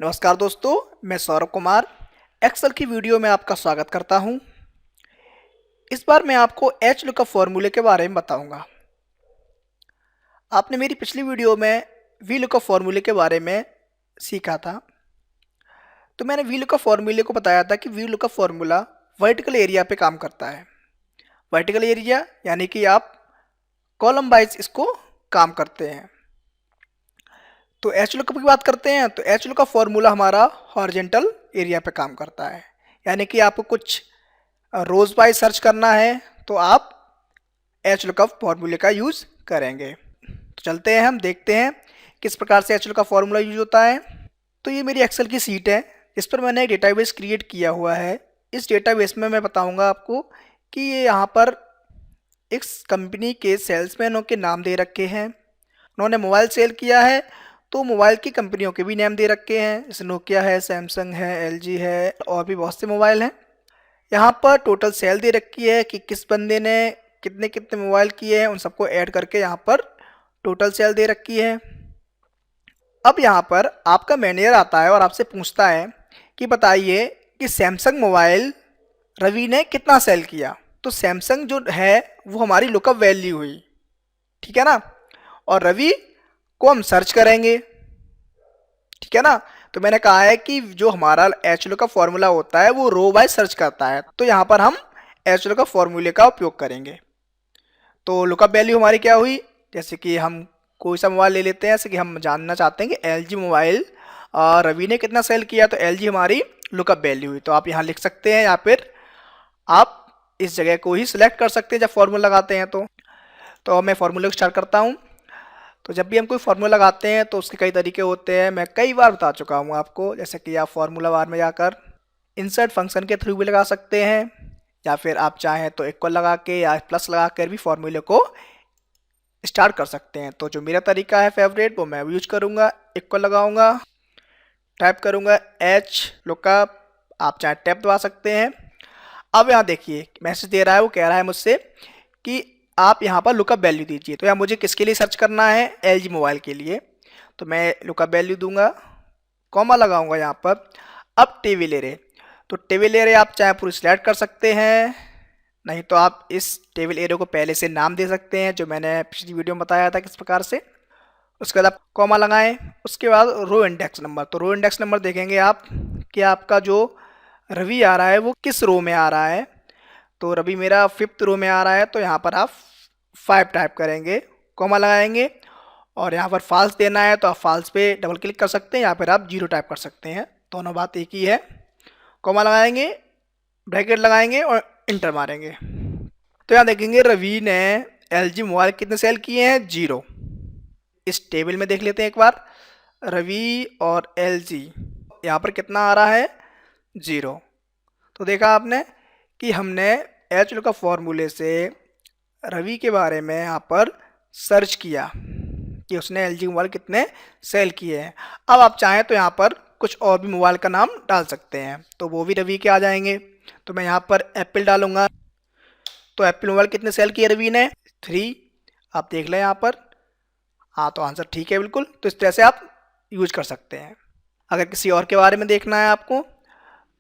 नमस्कार दोस्तों, मैं सौरभ कुमार एक्सेल की वीडियो में आपका स्वागत करता हूं। इस बार मैं आपको एच लुकअप फॉर्मूले के बारे में बताऊंगा। आपने मेरी पिछली वीडियो में वी लुकअप फॉर्मूले के बारे में सीखा था। तो मैंने वी लुकअप फॉर्मूले को बताया था कि V lookup formula vertical area पे काम करता है। वर्टिकल एरिया यानी कि आप कॉलम वाइज इसको काम करते हैं। तो एच लुकअप की बात करते हैं तो एच लुकअप फॉर्मूला हमारा हॉरिजेंटल एरिया पे काम करता है, यानी कि आपको कुछ रोज वाइज सर्च करना है तो आप एच लुकअप फॉर्मूले का यूज़ करेंगे। तो चलते हैं, हम देखते हैं किस प्रकार से एच लुकअप फॉर्मूला यूज होता है। तो ये मेरी एक्सेल की सीट है, इस पर मैंने एक डेटाबेस क्रिएट किया हुआ है। इस डेटाबेस में मैं बताऊंगा आपको कि ये यहाँ पर इस कंपनी के सेल्समैनों के नाम दे रखे हैं। उन्होंने मोबाइल सेल किया है तो मोबाइल की कंपनियों के भी नाम दे रखे हैं, जैसे नोकिया है, सैमसंग है, एलजी है और भी बहुत से मोबाइल हैं। यहाँ पर टोटल सेल दे रखी है कि किस बंदे ने कितने कितने मोबाइल किए हैं, उन सबको ऐड करके यहाँ पर टोटल सेल दे रखी है। अब यहाँ पर आपका मैनेजर आता है और आपसे पूछता है कि बताइए कि सैमसंग मोबाइल रवि ने कितना सेल किया। तो सैमसंग जो है वो हमारी लुकअप वैल्यू हुई, ठीक है ना, और रवि को हम सर्च करेंगे, ठीक है ना। तो मैंने कहा है कि जो हमारा एच लुकअप फॉर्मूला होता है वो रो बाय सर्च करता है, तो यहाँ पर हम एच लुकअप फॉर्मूले का उपयोग करेंगे। तो लुकअप वैल्यू हमारी क्या हुई, जैसे कि हम कोई सा मोबाइल ले लेते हैं, जैसे कि हम जानना चाहते हैं कि एलजी मोबाइल रवि ने कितना सेल किया, तो एलजी हमारी लुकअप वैल्यू हुई। तो आप यहाँ लिख सकते हैं या फिर आप इस जगह को ही सिलेक्ट कर सकते हैं जब फॉर्मूला लगाते हैं। तो मैं फॉर्मूले को स्टार्ट करता हूँ। तो जब भी हम कोई फार्मूला लगाते हैं तो उसके कई तरीके होते हैं, मैं कई बार बता चुका हूँ आपको। जैसे कि आप फार्मूला बार में जाकर इंसर्ट फंक्शन के थ्रू भी लगा सकते हैं, या फिर आप चाहें तो इक्वल लगा के या प्लस लगा कर भी फार्मूले को स्टार्ट कर सकते हैं। तो जो मेरा तरीका है फेवरेट वो मैं यूज करूँगा। इक्वल लगाऊंगा, टाइप करूँगा एच लुकअप, आप चाहे टैप दबा सकते हैं। अब यहाँ देखिए मैसेज दे रहा है, वो कह रहा है मुझसे कि आप यहाँ पर लुकअप वैल्यू दीजिए। तो यहाँ मुझे किसके लिए सर्च करना है, एलजी मोबाइल के लिए। तो मैं लुकअप वैल्यू दूंगा, कॉमा लगाऊंगा यहाँ पर। अब टेबल एरे, तो टेबल एरे आप चाहे पूरी सिलेक्ट कर सकते हैं, नहीं तो आप इस टेबल एरे को पहले से नाम दे सकते हैं, जो मैंने पिछली वीडियो में बताया था किस प्रकार से। उसके बाद आप कॉमा लगाएं, उसके बाद रो इंडेक्स नंबर। तो रो इंडेक्स नंबर देखेंगे आप कि आपका जो रवि आ रहा है वो किस रो में आ रहा है। तो रवि मेरा 5th रो में आ रहा है, तो यहाँ पर आप 5 टाइप करेंगे, कॉमा लगाएंगे, और यहाँ पर फॉल्स देना है तो आप फॉल्स पे डबल क्लिक कर सकते हैं, या फिर आप 0 टाइप कर सकते हैं, दोनों बात एक ही है। कॉमा लगाएंगे, ब्रैकेट लगाएंगे और इंटर मारेंगे। तो यहाँ देखेंगे रवि ने एलजी मोबाइल कितने सेल किए हैं, 0। इस टेबल में देख लेते हैं एक बार, रवि और एलजी यहाँ पर कितना आ रहा है, 0। तो देखा आपने कि हमने एच लुकअप फॉर्मूले से रवि के बारे में यहाँ पर सर्च किया कि उसने एलजी मोबाइल कितने सेल किए हैं। अब आप चाहें तो यहाँ पर कुछ और भी मोबाइल का नाम डाल सकते हैं, तो वो भी रवि के आ जाएंगे। तो मैं यहाँ पर एप्पल डालूंगा, तो एप्पल मोबाइल कितने सेल किए रवि ने, 3। आप देख लें यहाँ पर, हाँ तो आंसर ठीक है बिल्कुल। तो इस तरह से आप यूज कर सकते हैं। अगर किसी और के बारे में देखना है आपको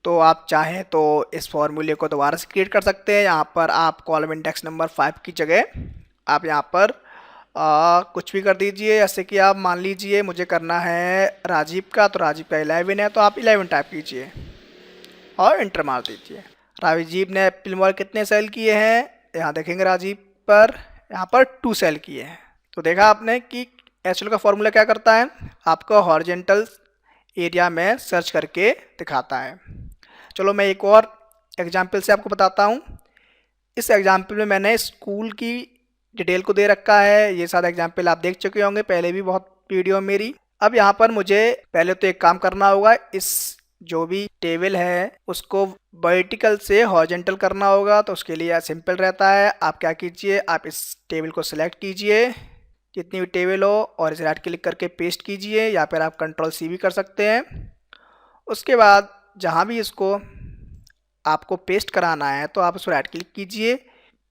तो आप चाहें तो इस फॉर्मूले को दोबारा से क्रिएट कर सकते हैं। यहाँ पर आप कॉलम इंडेक्स नंबर 5 की जगह आप यहाँ पर कुछ भी कर दीजिए, जैसे कि आप मान लीजिए मुझे करना है राजीव का, तो राजीव का 11 है, तो आप 11 टाइप कीजिए और इंटर मार दीजिए। राजीव ने एप्पल मोबाइल कितने सेल किए हैं, यहाँ देखेंगे राजीव पर यहाँ पर 2 सेल किए हैं। तो देखा आपने कि एच का फॉर्मूला क्या करता है, आपको हॉरिजेंटल एरिया में सर्च करके दिखाता है। चलो मैं एक और एग्जाम्पल से आपको बताता हूँ। इस एग्जाम्पल में मैंने स्कूल की डिटेल को दे रखा है। ये सारा एग्जाम्पल आप देख चुके होंगे पहले भी बहुत वीडियो मेरी। अब यहाँ पर मुझे पहले तो एक काम करना होगा, इस जो भी टेबल है उसको वर्टिकल से हॉरिजेंटल करना होगा। तो उसके लिए सिंपल रहता है, आप क्या कीजिए, आप इस टेबल को सिलेक्ट कीजिए जितनी भी टेबल हो, और इसे राइट क्लिक करके पेस्ट कीजिए, या फिर आप कंट्रोल-C भी कर सकते हैं। उसके बाद जहाँ भी इसको आपको पेस्ट कराना है तो आप उसको राइट क्लिक कीजिए,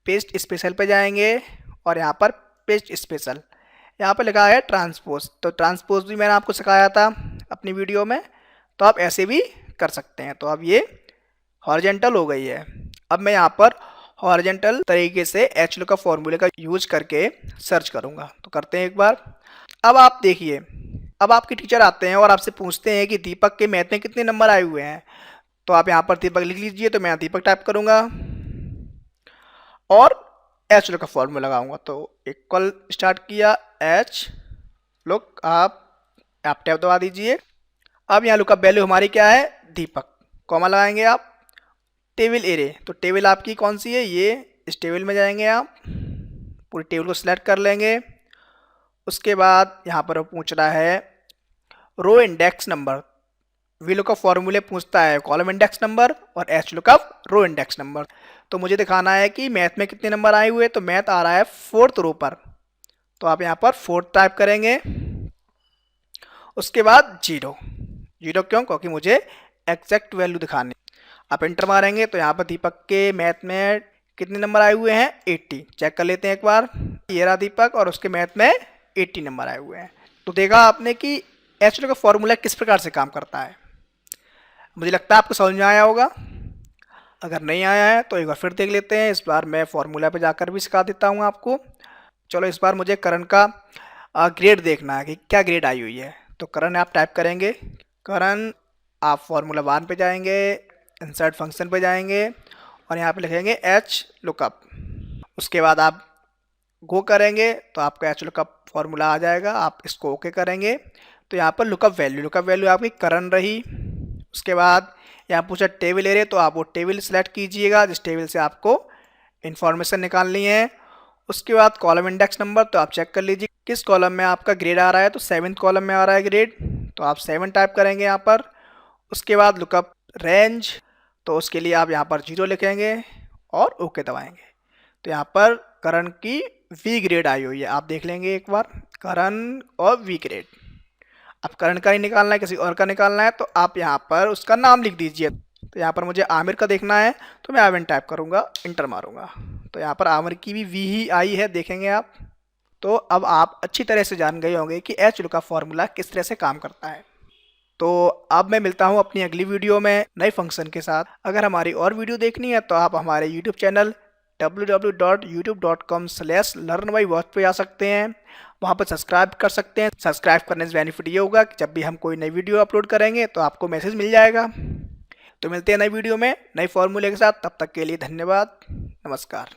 पेस्ट स्पेशल पे जाएंगे और यहाँ पर पेस्ट स्पेशल, यहाँ पर लिखा है ट्रांसपोज। तो ट्रांसपोज भी मैंने आपको सिखाया था अपनी वीडियो में, तो आप ऐसे भी कर सकते हैं। तो अब ये हॉरिजेंटल हो गई है। अब मैं यहाँ पर हॉरिजेंटल तरीके से एच लुकअप फॉर्मूले का यूज करके सर्च करूँगा। तो करते हैं एक बार। अब आप देखिए, अब आपके टीचर आते हैं और आपसे पूछते हैं कि दीपक के मैथ में कितने नंबर आए हुए हैं। तो आप यहाँ पर दीपक लिख लीजिए। तो मैं यहाँ दीपक टाइप करूँगा और एच लुकअप फॉर्मूला लगाऊंगा। तो इक्वल स्टार्ट किया, एच लुक आप टैब दबा दीजिए। अब यहाँ लुकअप वैल्यू हमारी क्या है, दीपक, कॉमा लगाएंगे आप, टेबल एरे। तो टेबल आपकी कौन सी है, ये, इस टेबल में जाएंगे आप, पूरी टेबल को सिलेक्ट कर लेंगे। उसके बाद यहाँ पर वो पूछ रहा है row index number. V lookup फॉर्मूले पूछता है कॉलम इंडेक्स नंबर और H lookup row index number. तो मुझे दिखाना है कि मैथ में कितने नंबर आए हुए। तो मैथ आ रहा है 4th रो पर। तो आप यहाँ पर 4 टाइप करेंगे। उसके बाद 0 क्यों, क्योंकि मुझे एग्जैक्ट वैल्यू दिखानी। आप एंटर मारेंगे तो यहाँ पर दीपक के मैथ में कितने नंबर आए हुए हैं, 80। चेक कर लेते हैं एक बार। ये रहा दीपक और उसके मैथ में 80 नंबर आए हुए हैं। तो देखा आपने कि एच लुकअप फॉर्मूला किस प्रकार से काम करता है। मुझे लगता है आपको समझ में आया होगा। अगर नहीं आया है तो एक बार फिर देख लेते हैं। इस बार मैं फॉर्मूला पे जाकर भी सिखा देता हूँ आपको। चलो इस बार मुझे करण का ग्रेड देखना है कि क्या ग्रेड आई हुई है। तो करण आप टाइप करेंगे। करण, आप फॉर्मूला 1 पे जाएंगे, इंसर्ट फंक्शन पे जाएंगे और यहाँ पे लिखेंगे एच लुकअप। उसके बाद आप गो करेंगे तो आपका एच लुकअप फॉर्मूला आ जाएगा। आप इसको ओके करेंगे तो यहाँ पर लुकअप वैल्यू आपकी करण रही। उसके बाद यहाँ पूछा टेबल एरे, तो आप वो टेबल सेलेक्ट कीजिएगा जिस टेबल से आपको इन्फॉर्मेशन निकालनी है। उसके बाद कॉलम इंडेक्स नंबर, तो आप चेक कर लीजिए किस कॉलम में आपका ग्रेड आ रहा है। तो 7th कॉलम में आ रहा है ग्रेड, तो आप 7 टाइप करेंगे यहाँ पर। उसके बाद लुकअप रेंज, तो उसके लिए आप यहाँ पर 0 लिखेंगे और ओके दबाएंगे। तो यहाँ पर करण की वी ग्रेड आई हुई है, आप देख लेंगे एक बार, करण और वी ग्रेड। अब करण का ही निकालना है, किसी और का निकालना है, तो आप यहाँ पर उसका नाम लिख दीजिए। तो यहाँ पर मुझे आमिर का देखना है तो मैं आमिर टाइप करूँगा, इंटर मारूंगा। तो यहाँ पर आमिर की भी वी ही आई है, देखेंगे आप। तो अब आप अच्छी तरह से जान गए होंगे कि एच लुकअप फॉर्मूला किस तरह से काम करता है। तो अब मैं मिलता हूँ अपनी अगली वीडियो में नए फंक्शन के साथ। अगर हमारी और वीडियो देखनी है तो आप हमारे यूट्यूब चैनल www.youtube.com/learnbywatch पे आ सकते हैं। वहाँ पर सब्सक्राइब कर सकते हैं। सब्सक्राइब करने से बेनिफिट ये होगा कि जब भी हम कोई नई वीडियो अपलोड करेंगे तो आपको मैसेज मिल जाएगा। तो मिलते हैं नई वीडियो में नए फॉर्मूले के साथ। तब तक के लिए धन्यवाद, नमस्कार।